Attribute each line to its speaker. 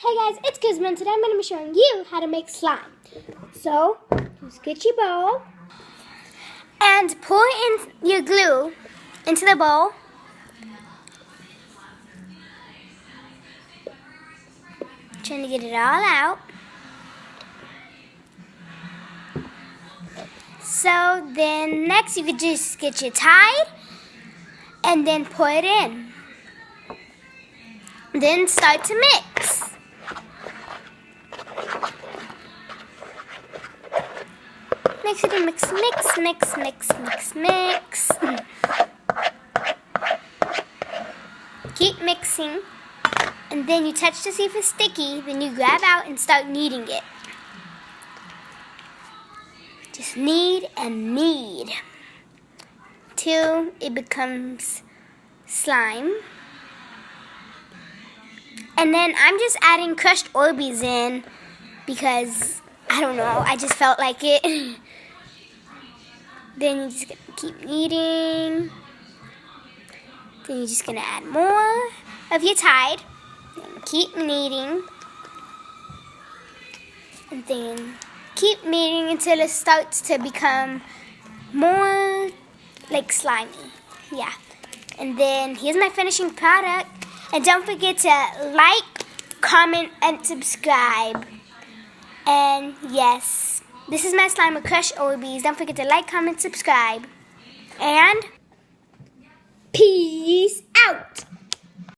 Speaker 1: Hey guys, it's Gizmo, and today I'm going to be showing you how to make slime. So, just get your bowl and pour in your glue into the bowl. Trying to get it all out. So then next you could just get your Tide and then pour it in. Then start to mix. Mix it and mix. Keep mixing. And then you touch to see if it's sticky. Then you grab out and start kneading it. Just knead and knead till it becomes slime. And then I'm just adding crushed Orbeez in because, I don't know, I just felt like it. Then you're just going to keep kneading. Then you're just going to add more of your Tide. Then keep kneading. And then keep kneading until it starts to become more like slimy. Yeah. And then here's my finishing product. And don't forget to like, comment, and subscribe. And yes, this is my slime with crushed Orbeez. Don't forget to like, comment, subscribe. And peace out.